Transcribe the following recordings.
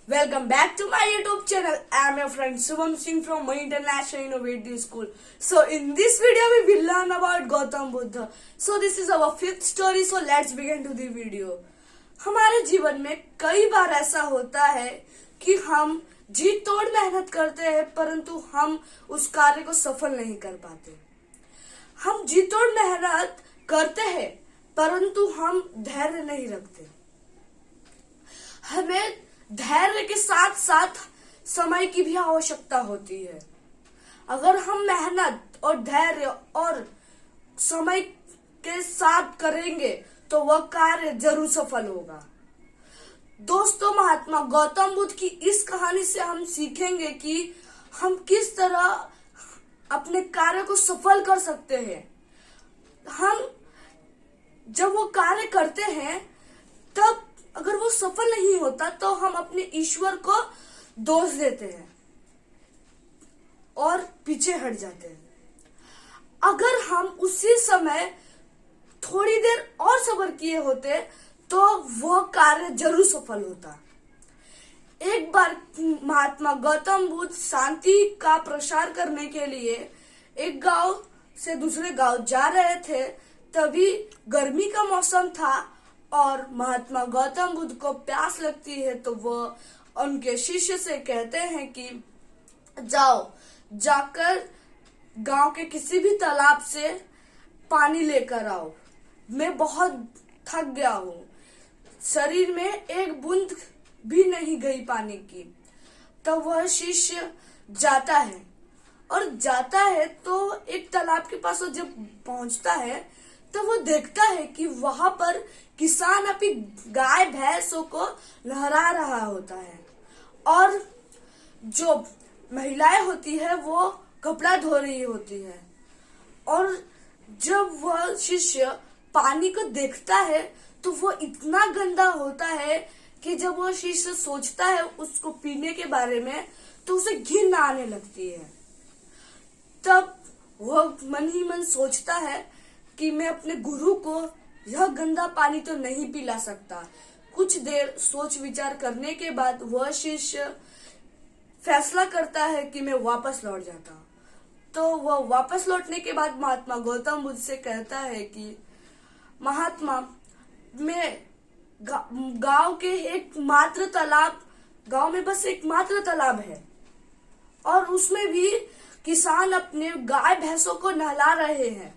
Welcome back to my YouTube channel. I am your friend Subham Singh from my International Innovative School. So in this video we will learn about Gautam Buddha. So this is our fifth story. So let's begin to the video. हमारे जीवन में कई बार ऐसा होता है कि हम जी तोड़ मेहनत करते हैं परंतु हम उस कार्य को सफल नहीं कर पाते। हम जी तोड़ मेहनत करते हैं परंतु हम धैर्य नहीं रखते। हमें धैर्य के साथ साथ समय की भी आवश्यकता होती है। अगर हम मेहनत और धैर्य और समय के साथ करेंगे तो वह कार्य जरूर सफल होगा। दोस्तों, महात्मा गौतम बुद्ध की इस कहानी से हम सीखेंगे कि हम किस तरह अपने कार्य को सफल कर सकते हैं। हम जब वो कार्य करते हैं तब अगर वो सफल नहीं होता तो हम अपने ईश्वर को दोष देते हैं और पीछे हट जाते हैं। अगर हम उसी समय थोड़ी देर और सब्र किए होते तो वह कार्य जरूर सफल होता। एक बार महात्मा गौतम बुद्ध शांति का प्रसार करने के लिए एक गांव से दूसरे गांव जा रहे थे। तभी गर्मी का मौसम था और महात्मा गौतम बुद्ध को प्यास लगती है तो वह उनके शिष्य से कहते हैं कि जाओ, जाकर गांव के किसी भी तालाब से पानी लेकर आओ। मैं बहुत थक गया हूँ, शरीर में एक बूंद भी नहीं गई पानी की। तब वह शिष्य जाता है तो एक तालाब के पास जब पहुंचता है तो वो देखता है कि वहां पर किसान अपनी गाय भैंसों को नहला रहा होता है और जो महिलाएं होती है वो कपड़ा धो रही होती है। और जब वह शिष्य पानी को देखता है तो वो इतना गंदा होता है कि जब वह शिष्य सोचता है उसको पीने के बारे में तो उसे घिन आने लगती है। तब वह मन ही मन सोचता है कि मैं अपने गुरु को यह गंदा पानी तो नहीं पिला सकता। कुछ देर सोच विचार करने के बाद वह शिष्य फैसला करता है कि मैं वापस लौट जाता। तो वह वापस लौटने के बाद महात्मा गौतम बुद्ध से कहता है कि महात्मा, मैं गांव के एकमात्र तालाब, गांव में बस एकमात्र तालाब है और उसमें भी किसान अपने गाय भैंसों को नहला रहे हैं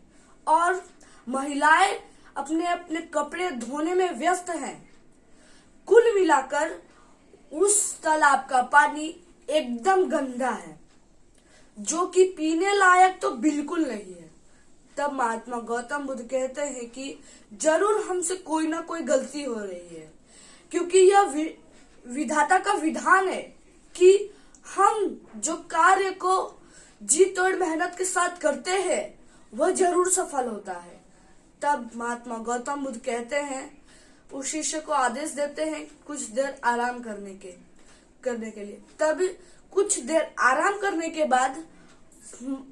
और महिलाएं अपने अपने कपड़े धोने में व्यस्त हैं। कुल मिलाकर उस तालाब का पानी एकदम गंदा है, जो कि पीने लायक तो बिल्कुल नहीं है। तब महात्मा गौतम बुद्ध कहते हैं कि जरूर हमसे कोई ना कोई गलती हो रही है, क्योंकि यह विधाता का विधान है कि हम जो कार्य को जी तोड़ मेहनत के साथ करते हैं वह जरूर सफल होता है। तब महात्मा गौतम बुद्ध कहते हैं, उस शिष्य को आदेश देते हैं कुछ देर आराम करने के लिए। तब कुछ देर आराम करने के बाद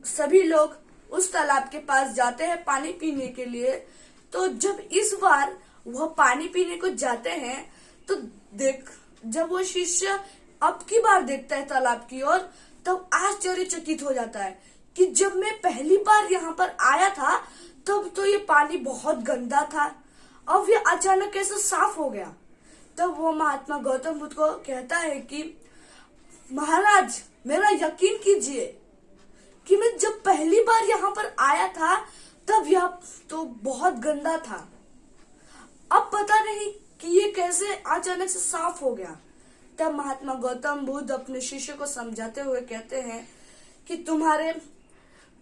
सभी लोग उस तालाब के पास जाते हैं पानी पीने के लिए। तो जब इस बार वह पानी पीने को जाते हैं तो जब वो शिष्य अब की बार देखता है तालाब की ओर तब आश्चर्यचकित हो जाता है कि जब मैं पहली बार यहाँ पर आया था तब तो ये पानी बहुत गंदा था, अब ये अचानक कैसे साफ हो गया। तब वो महात्मा गौतम बुद्ध को कहता है कि महाराज, मेरा यकीन कीजिए कि मैं जब पहली बार यहाँ पर आया था तब यह तो बहुत गंदा था, अब पता नहीं कि ये कैसे अचानक से साफ हो गया। तब महात्मा गौतम बुद्ध अपने शिष्य को समझाते हुए कहते हैं कि तुम्हारे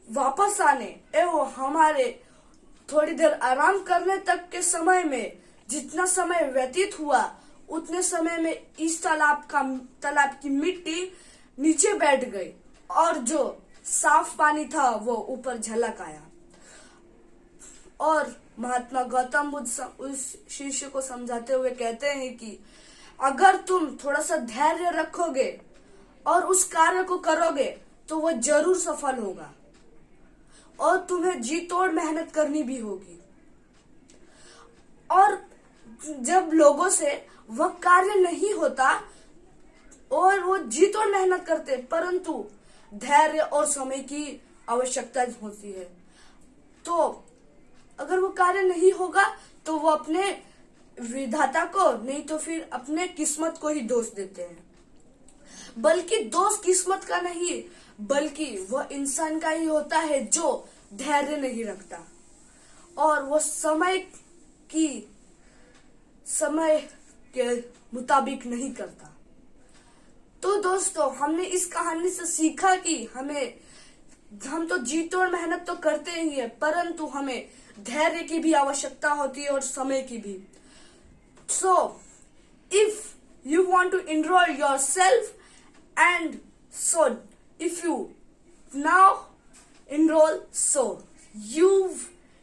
वापस आने एवं हमारे थोड़ी देर आराम करने तक के समय में जितना समय व्यतीत हुआ उतने समय में इस तालाब की मिट्टी नीचे बैठ गई और जो साफ पानी था वो ऊपर झलक आया। और महात्मा गौतम बुद्ध उस शिष्य को समझाते हुए कहते हैं कि अगर तुम थोड़ा सा धैर्य रखोगे और उस कार्य को करोगे तो वह जरूर सफल होगा और तुम्हें जी तोड़ मेहनत करनी भी होगी। और जब लोगों से वह कार्य नहीं होता पर वो जी तोड़ मेहनत करते हैं, परंतु धैर्य और समय की आवश्यकता होती है। तो अगर वो कार्य नहीं होगा तो वो अपने विधाता को नहीं तो फिर अपने किस्मत को ही दोष देते हैं। बल्कि दोष किस्मत का नहीं, बल्कि वह इंसान का ही होता है जो धैर्य नहीं रखता और वो समय के मुताबिक नहीं करता। तो दोस्तों, हमने इस कहानी से सीखा कि हम तो जी तोड़ मेहनत तो करते ही है, परंतु हमें धैर्य की भी आवश्यकता होती है और समय की भी। So, if you want to enroll yourself, and so if you now enroll, so you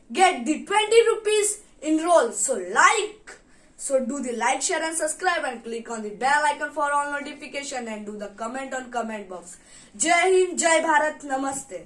get the 20 rupees enroll. So do the like, share and subscribe and click on the bell icon for all notification and do the comment on comment box. जय हिंद, जय भारत, नमस्ते।